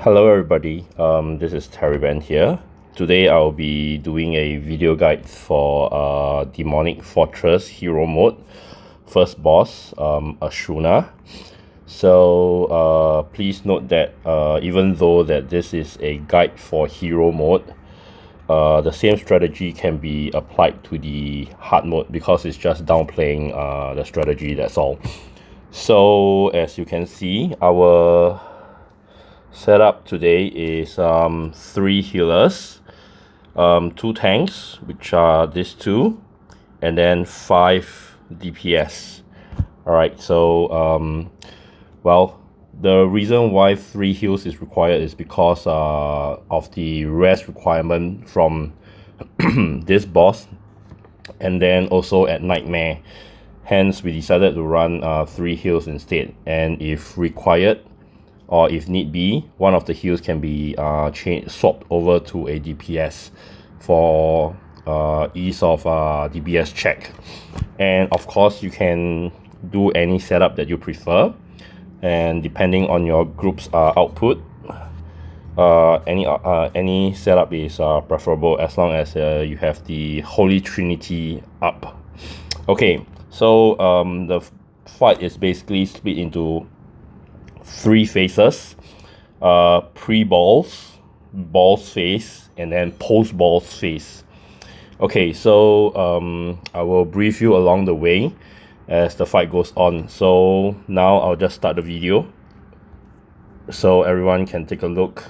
Hello everybody, this is Terry Ben here. Today I'll be doing a video guide for Demonic Fortress Hero mode, first boss, Ashuna. So please note that even though that this is a guide for hero mode, the same strategy can be applied to the hard mode because it's just downplaying the strategy, that's all. So as you can see, our setup today is 3 healers, 2 tanks, which are these 2, and then 5 DPS. Alright, so well, the reason why 3 heals is required is because of the rest requirement from this boss, and then also at Nightmare. Hence we decided to run 3 heals instead, and if required or if need be, one of the heals can be swapped over to a DPS for ease of DPS check. And of course you can do any setup that you prefer, and depending on your group's output, any setup is preferable as long as you have the Holy Trinity up. Okay, so the fight is basically split into 3 phases: pre-balls, balls phase, and then post-balls phase. Okay, so I will brief you along the way as the fight goes on. So now I'll just start the video so everyone can take a look.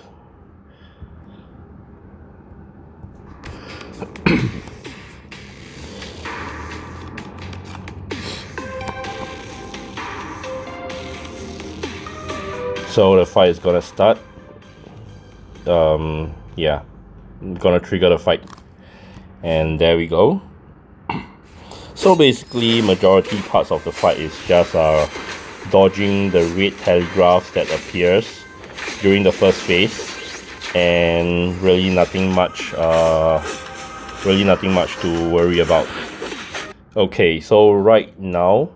So the fight is gonna start. Yeah, I'm gonna trigger the fight, and there we go. So basically, majority parts of the fight is just dodging the red telegraphs that appears during the first phase, and really nothing much to worry about. Okay, so right now,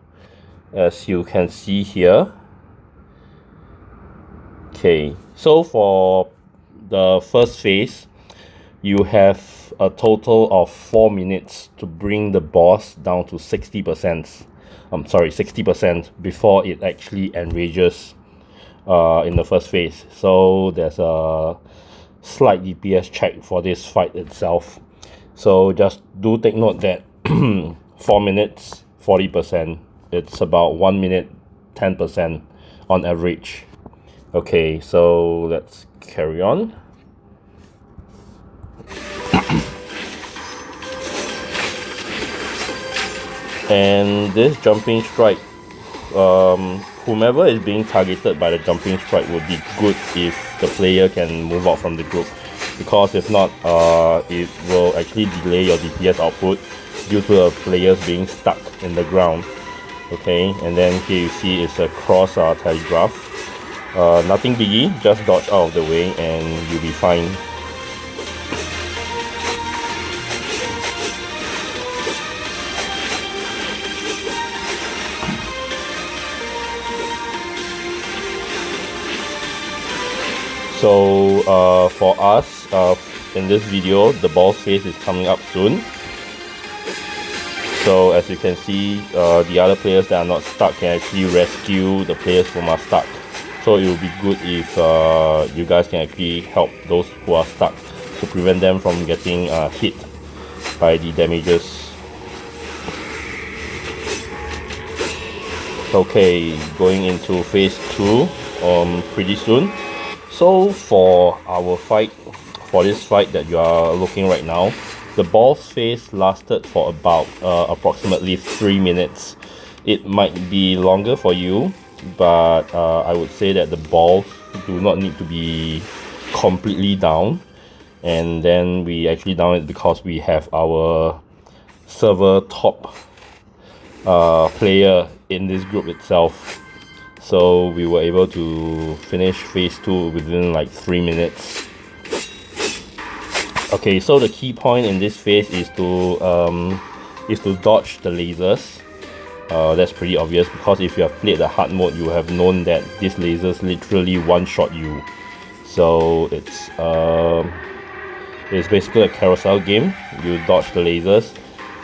as you can see here. Okay, so for the first phase, you have a total of 4 minutes to bring the boss down to 60%. 60% before it actually enrages in the first phase. So there's a slight DPS check for this fight itself. So just do take note that 4 minutes, 40%. It's about 1 minute, 10% on average. Okay, so let's carry on. And this jumping strike, whomever is being targeted by the jumping strike would be good if the player can move out from the group, because if not, it will actually delay your DPS output due to the players being stuck in the ground. Okay, and then here you see it's a cross telegraph. Nothing biggie, just dodge out of the way and you'll be fine. So for us, in this video, the boss phase is coming up soon. So as you can see, the other players that are not stuck can actually rescue the players who are stuck. So it will be good if you guys can actually help those who are stuck to prevent them from getting hit by the damages. Okay, going into phase 2 pretty soon. So for our fight, for this fight that you are looking right now, the boss phase lasted for about approximately 3 minutes. It might be longer for you, but I would say that the balls do not need to be completely down, and then we actually down it because we have our server top player in this group itself. So we were able to finish phase 2 within like 3 minutes. Okay, so the key point in this phase is to dodge the lasers. That's pretty obvious, because if you have played the hard mode, you have known that these lasers literally one-shot you. So it's basically a carousel game. You dodge the lasers.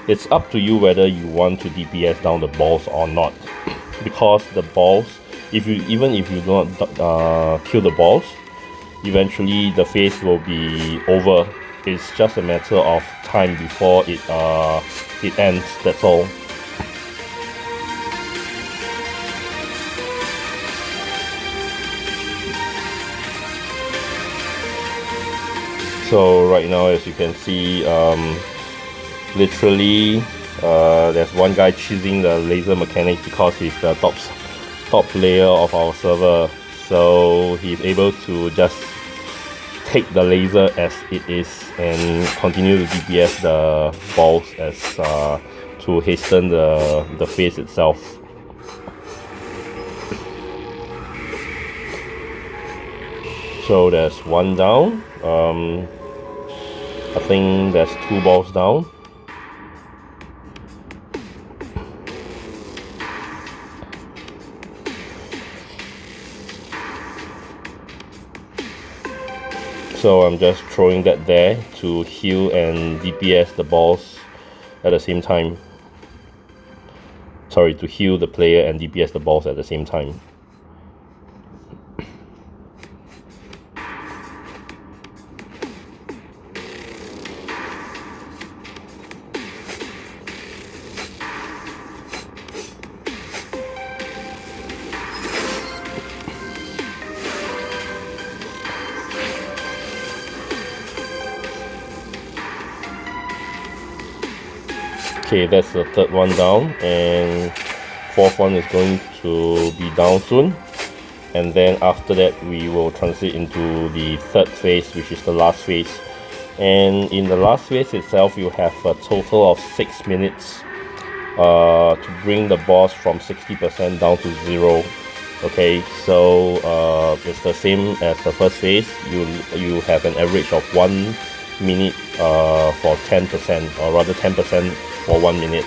It's up to you whether you want to DPS down the balls or not, because the balls, even if you do not kill the balls, eventually the phase will be over. It's just a matter of time before it ends. That's all. So right now, as you can see, literally there's one guy cheesing the laser mechanics because he's the top player of our server, so he's able to just take the laser as it is and continue to DPS the balls as to hasten the phase itself. So there's one down. I think there's 2 balls down. So I'm just throwing that there to heal and DPS the balls at the same time. Sorry, to heal the player and DPS the balls at the same time. Okay, that's the 3rd one down, and 4th one is going to be down soon. And then after that, we will transit into the 3rd phase, which is the last phase. And in the last phase itself, you have a total of 6 minutes to bring the boss from 60% down to 0. Okay, so it's the same as the first phase. You have an average of 1 minute for 10%, or rather 10% for 1 minute.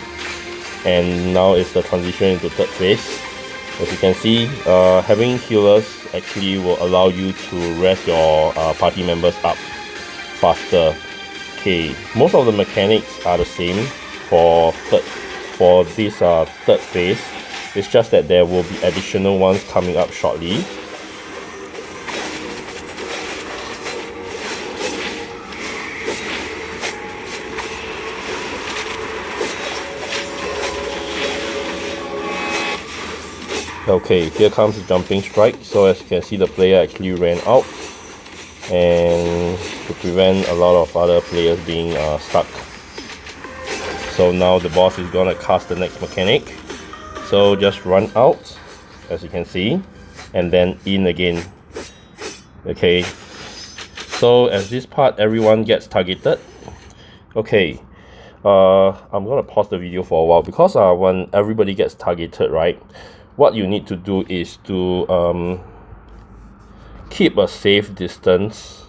And now it's the transition into 3rd phase. As you can see, having healers actually will allow you to rest your party members up faster. Okay, most of the mechanics are the same for this 3rd phase. It's just that there will be additional ones coming up shortly. Okay, here comes the jumping strike. So as you can see, the player actually ran out, and to prevent a lot of other players being stuck. So now the boss is gonna cast the next mechanic. So just run out, as you can see, and then in again. Okay, so as this part, everyone gets targeted. Okay, I'm gonna pause the video for a while, because when everybody gets targeted, right, what you need to do is to keep a safe distance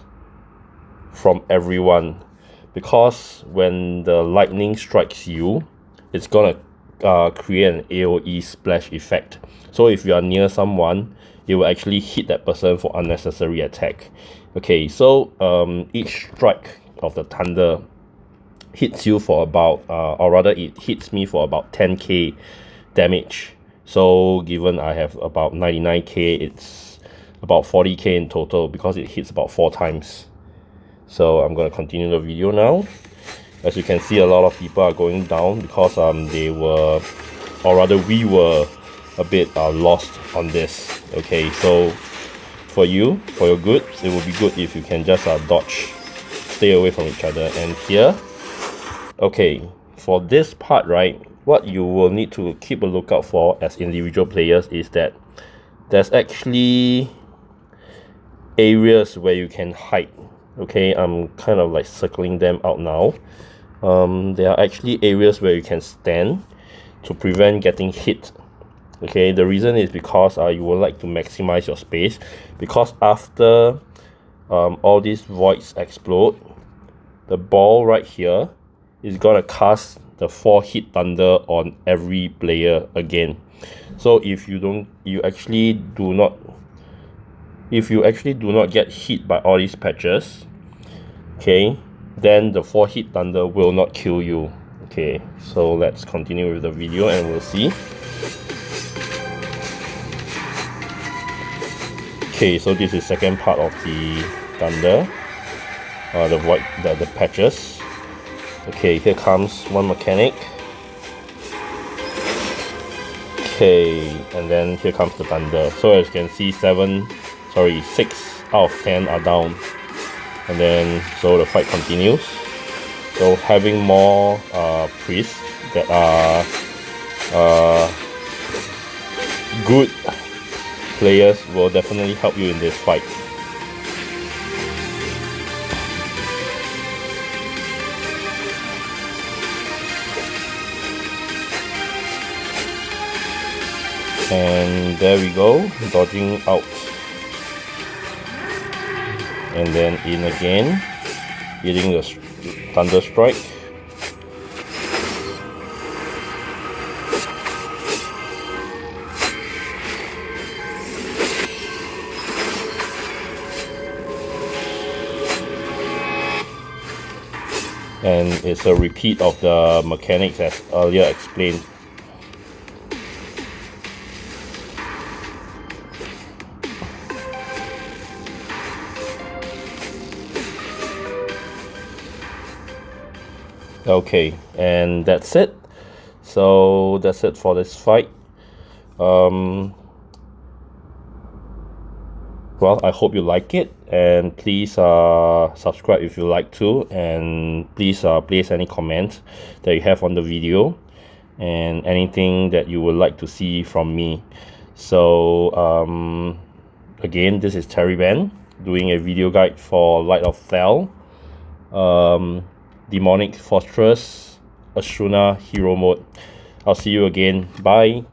from everyone, because when the lightning strikes you, it's gonna create an AoE splash effect. So if you are near someone, it will actually hit that person for unnecessary attack. Okay, so each strike of the thunder hits you for about or rather it hits me for about 10k damage. So given I have about 99k, it's about 40k in total, because it hits about 4 times. So I'm going to continue the video now. As you can see, a lot of people are going down because they were, or rather we were a bit lost on this. Okay, so for your good, it would be good if you can just dodge, stay away from each other. And here, okay, for this part, right, what you will need to keep a lookout for as individual players is that there's actually areas where you can hide. Okay, I'm kind of like circling them out now. There are actually areas where you can stand to prevent getting hit. Okay, the reason is because you would like to maximize your space, because after all these voids explode, the ball right here is gonna cast the 4 hit thunder on every player again. So if you actually do not if you actually do not get hit by all these patches, okay, then the 4 hit thunder will not kill you. Okay, so let's continue with the video and we'll see. Okay, so this is second part of the thunder, the patches. Okay, here comes one mechanic. Okay, and then here comes the thunder. So as you can see, 6 out of 10 are down. And then, so the fight continues. So having more priests that are good players will definitely help you in this fight. And there we go, dodging out. And then in again, hitting the thunder strike. And it's a repeat of the mechanics as earlier explained. Okay, and that's it. So that's it for this fight. Well, I hope you like it, and please subscribe if you like to, and please place any comments that you have on the video and anything that you would like to see from me. So again, this is Terry Ben doing a video guide for Light of Thel, Demonic Fortress Ashuna Hero mode. I'll see you again. Bye.